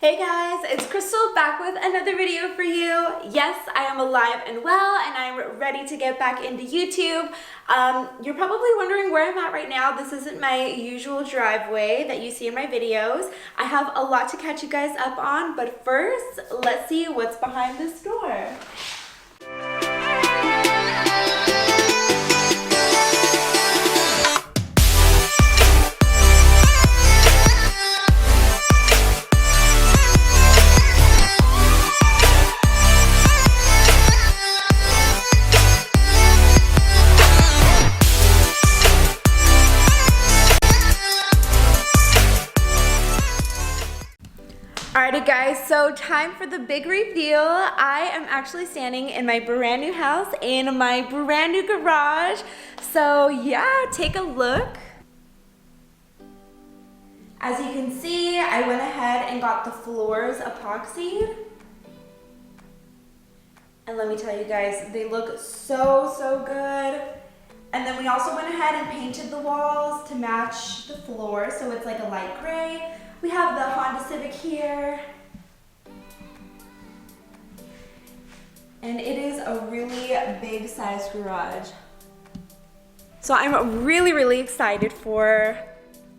Hey guys, it's Crystal back with another video for you. Yes, I am alive and well and I'm ready to get back into YouTube. You're probably wondering where I'm at right now. This isn't my usual driveway that you see in my videos. I have a lot to catch you guys up on, but first, let's see what's behind this door. Alrighty guys, so time for the big reveal. I am actually standing in my brand new house, in my brand new garage. So yeah, take a look. As you can see, I went ahead and got the floors epoxied. And let me tell you guys, they look so good. And then we also went ahead and painted the walls to match the floor, so it's like a light gray. We have the Honda Civic here. And it is a really big sized garage. So I'm really excited for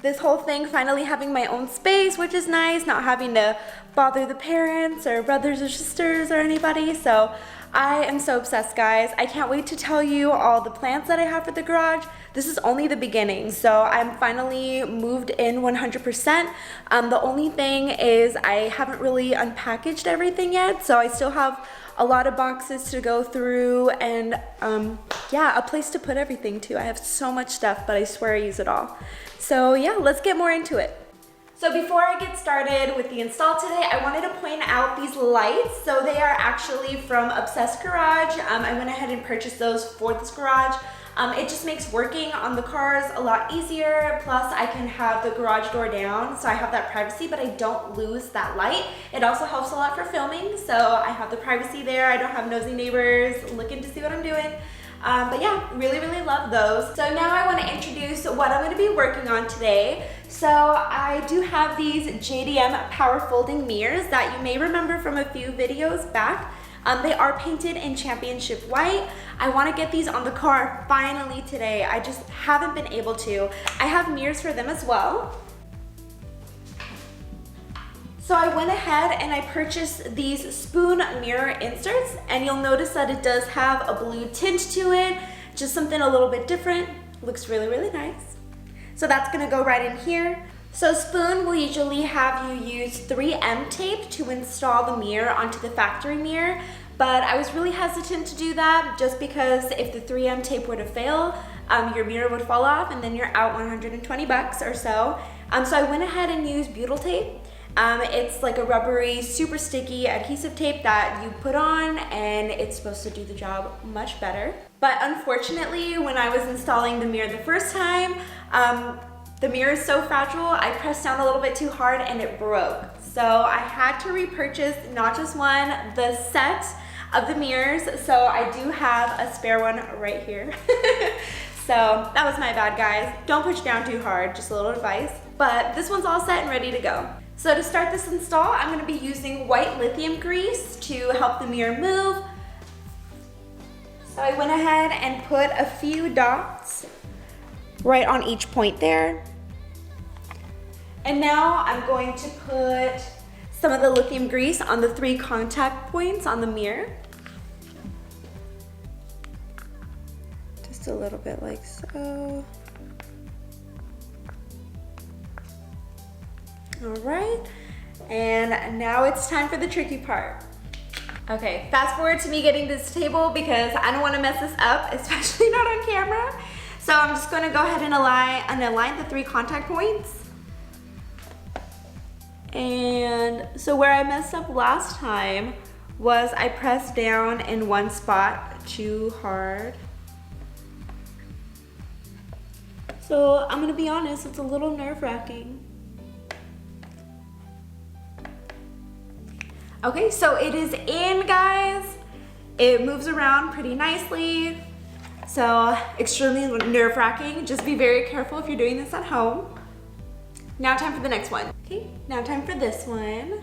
this whole thing, finally having my own space, which is nice, not having to bother the parents or brothers or sisters or anybody. So I am so obsessed, guys. I can't wait to tell you all the plans that I have for the garage. This is only the beginning, so I'm finally moved in 100%. The only thing is I haven't really unpackaged everything yet, so I still have a lot of boxes to go through and yeah, a place to put everything too. I have so much stuff, but I swear I use it all. So yeah, let's get more into it. So before I get started with the install today, I wanted to point out these lights. So they are actually from Obsessed Garage. I went ahead and purchased those for this garage. It just makes working on the cars a lot easier. Plus I can have the garage door down, so I have that privacy, but I don't lose that light. It also helps a lot for filming, so I have the privacy there. I don't have nosy neighbors looking to see what I'm doing. But yeah, really love those. So now I want to introduce what I'm going to be working on today. So I do have these JDM power folding mirrors that you may remember from a few videos back. They are painted in championship white. I want to get these on the car finally today. I just haven't been able to. I have mirrors for them as well. So I went ahead and I purchased these spoon mirror inserts, and you'll notice that it does have a blue tint to it, just something a little bit different. Looks really nice. So that's gonna go right in here. So spoon will usually have you use 3M tape to install the mirror onto the factory mirror, but I was really hesitant to do that just because if the 3M tape were to fail, your mirror would fall off and then you're out 120 bucks or so. So I went ahead and used butyl tape. It's like a rubbery, super sticky adhesive tape that you put on, and it's supposed to do the job much better. But unfortunately, when I was installing the mirror the first time, the mirror is so fragile, I pressed down a little bit too hard and it broke. So I had to repurchase not just one, the set of the mirrors. So I do have a spare one right here. So that was my bad, guys. Don't push down too hard, just a little advice. But this one's all set and ready to go. So to start this install, I'm going to be using white lithium grease to help the mirror move. So I went ahead and put a few dots right on each point there. And now I'm going to put some of the lithium grease on the 3 contact points on the mirror. Just a little bit like so. All right, and now it's time for the tricky part. Okay, fast forward to me getting this table because I don't want to mess this up, especially not on camera. So I'm just going to go ahead and align the 3 contact points. And so where I messed up last time was I pressed down in one spot too hard. So I'm going to be honest, it's a little nerve-wracking. Okay, so it is in, guys. It moves around pretty nicely. So extremely nerve-wracking. Just be very careful if you're doing this at home. Now time for the next one. Okay, now time for this one.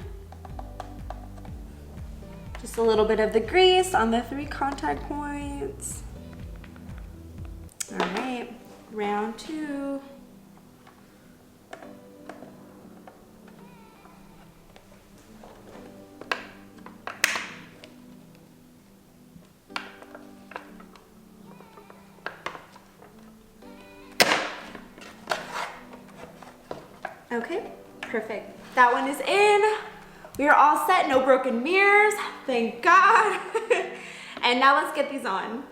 Just a little bit of the grease on the 3 contact points. All right, round 2. Okay, perfect. That one is in. We are all set, no broken mirrors, thank God. And now let's get these on.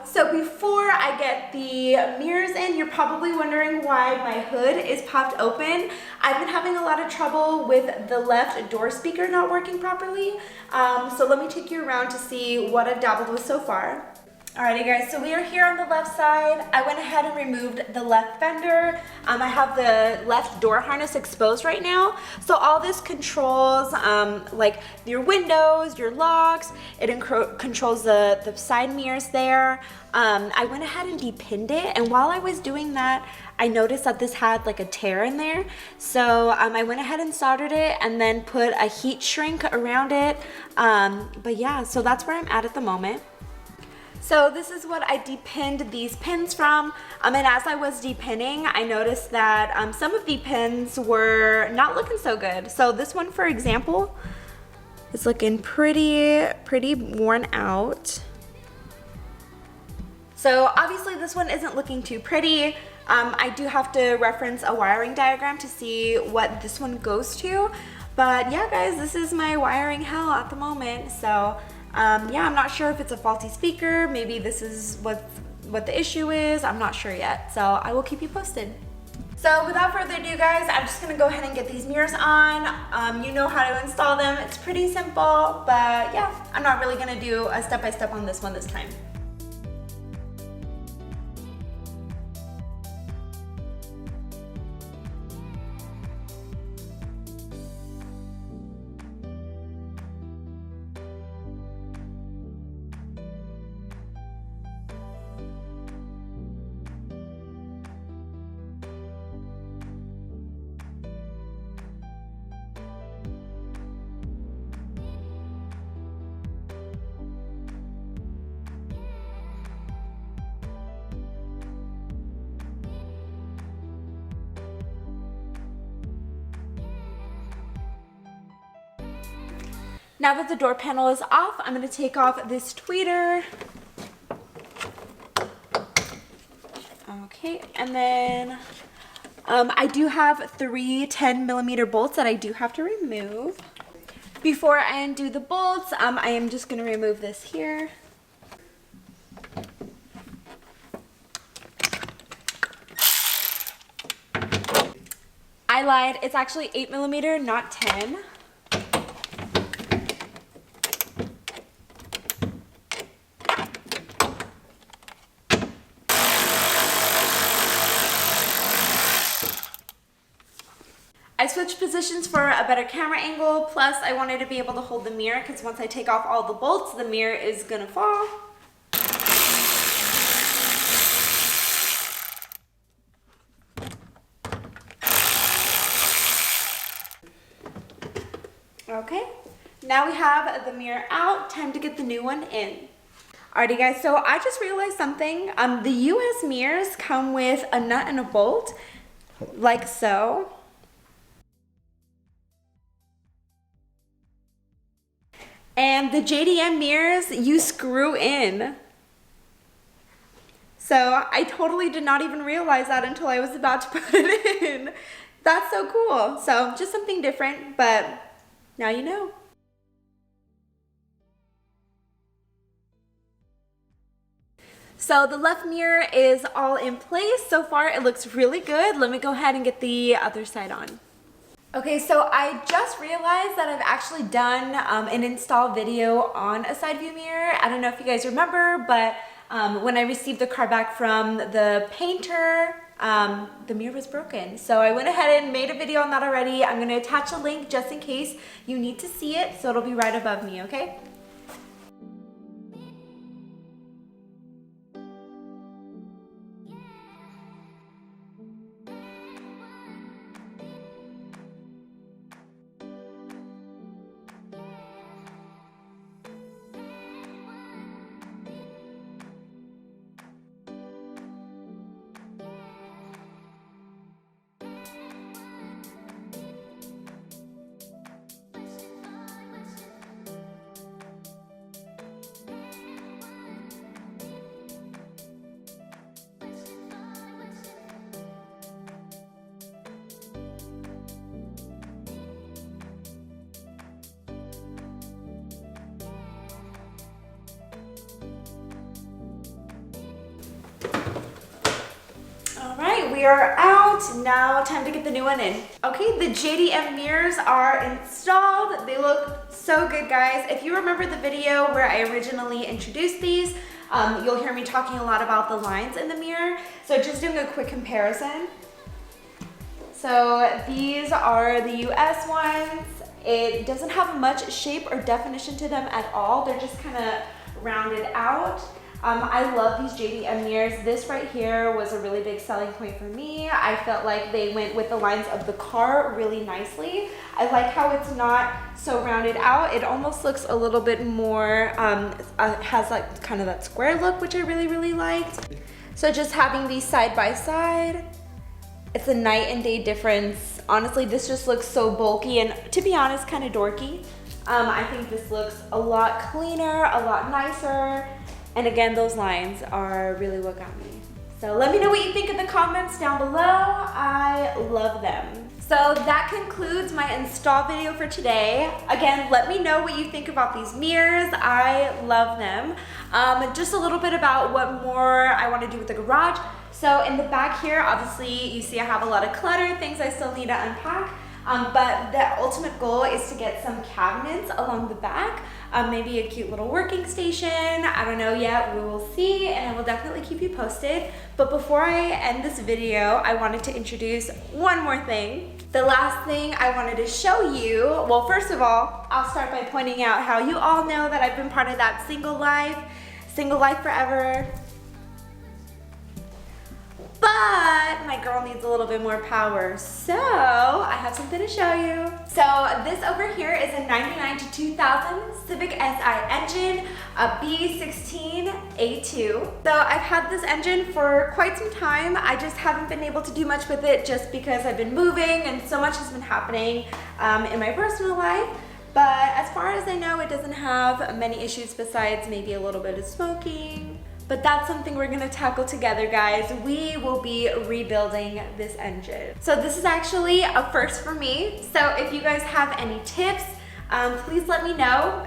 So before I get the mirrors in, you're probably wondering why my hood is popped open. I've been having a lot of trouble with the left door speaker not working properly. So let me take you around to see what I've dabbled with so far. Alrighty guys, so we are here on the left side. I went ahead and removed the left fender. I have the left door harness exposed right now. So all this controls like your windows, your locks. It controls the side mirrors there. I went ahead and depinned it, and while I was doing that, I noticed that this had like a tear in there. So I went ahead and soldered it and then put a heat shrink around it. But yeah, so that's where I'm at the moment. So this is what I depinned these pins from, and as I was depinning, I noticed that some of the pins were not looking so good. So this one, for example, is looking pretty worn out. So obviously this one isn't looking too pretty. I do have to reference a wiring diagram to see what this one goes to. But yeah guys, this is my wiring hell at the moment. So yeah, I'm not sure if it's a faulty speaker. Maybe this is what the issue is. I'm not sure yet. So I will keep you posted. So without further ado guys, I'm just gonna go ahead and get these mirrors on. You know how to install them. It's pretty simple, but yeah, I'm not really gonna do a step-by-step on this one this time. Now that the door panel is off, I'm going to take off this tweeter. Okay, and then I do have 3 10mm bolts that I do have to remove. Before I undo the bolts, I am just going to remove this here. I lied, it's actually 8mm, not 10. I switched positions for a better camera angle, plus I wanted to be able to hold the mirror because once I take off all the bolts, the mirror is gonna fall. Okay, now we have the mirror out, time to get the new one in. Alrighty guys, so I just realized something. The US mirrors come with a nut and a bolt, like so. And the JDM mirrors, you screw in. So I totally did not even realize that until I was about to put it in. That's so cool. So just something different, but now you know. So the left mirror is all in place. So far it looks really good. Let me go ahead and get the other side on. Okay, so I just realized that I've actually done an install video on a side view mirror. I don't know if you guys remember, but when I received the car back from the painter, the mirror was broken. So I went ahead and made a video on that already. I'm gonna attach a link just in case you need to see it, so it'll be right above me, okay? we are out. Now time to get the new one in. Okay, the JDM mirrors are installed. They look so good, guys. If you remember the video where I originally introduced these, you'll hear me talking a lot about the lines in the mirror. So just doing a quick comparison. So these are the US ones. It doesn't have much shape or definition to them at all. They're just kind of rounded out. I love these JDM mirrors. This right here was a really big selling point for me. I felt like they went with the lines of the car really nicely. I like how it's not so rounded out. It almost looks a little bit more, has like kind of that square look, which I really liked. So just having these side by side, it's a night and day difference. Honestly, this just looks so bulky and, to be honest, kind of dorky. I think this looks a lot cleaner, a lot nicer. And again, those lines are really what got me. So let me know what you think in the comments down below. I love them. So that concludes my install video for today. Again, let me know what you think about these mirrors. I love them. Just a little bit about what more I want to do with the garage. So in the back here, obviously you see I have a lot of clutter, things I still need to unpack. But the ultimate goal is to get some cabinets along the back, maybe a cute little working station. I don't know yet, we will see, and I will definitely keep you posted. But before I end this video, I wanted to introduce one more thing. The last thing I wanted to show you, well, first of all, I'll start by pointing out how you all know that I've been part of that single life forever. But my girl needs a little bit more power, so I have something to show you. So this over here is a 99 to 2000 Civic Si engine, a B16A2. So I've had this engine for quite some time. I just haven't been able to do much with it just because I've been moving and so much has been happening in my personal life. But as far as I know, it doesn't have many issues besides maybe a little bit of smoking. But that's something we're gonna tackle together, guys. We will be rebuilding this engine. So this is actually a first for me. So if you guys have any tips, please let me know.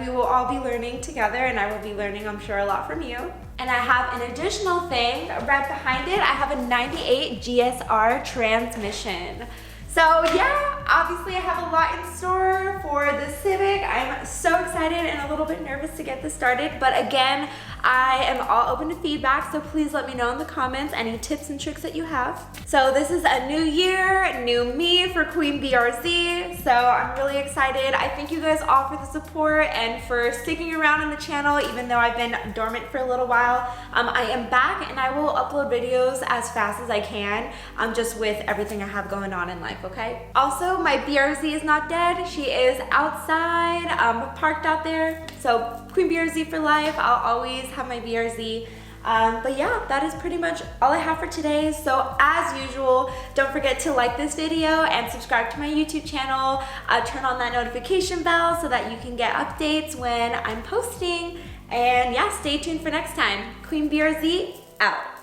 We will all be learning together, and I will be learning, I'm sure, a lot from you. And I have an additional thing right behind it. I have a 98 GSR transmission. So yeah, obviously I have a lot in store for the Civic. I'm so excited and a little bit nervous to get this started. But again, I am all open to feedback, so please let me know in the comments any tips and tricks that you have. So this is a new year, new me for Queen BRZ. So I'm really excited. I thank you guys all for the support and for sticking around on the channel, even though I've been dormant for a little while. I am back and I will upload videos as fast as I can, just with everything I have going on in life, okay? Also, my BRZ is not dead. She is outside, parked out there. So Queen BRZ for life. I'll always have my BRZ. But yeah, that is pretty much all I have for today. So as usual, don't forget to like this video and subscribe to my YouTube channel. Turn on that notification bell so that you can get updates when I'm posting. And yeah, stay tuned for next time. Queen BRZ out.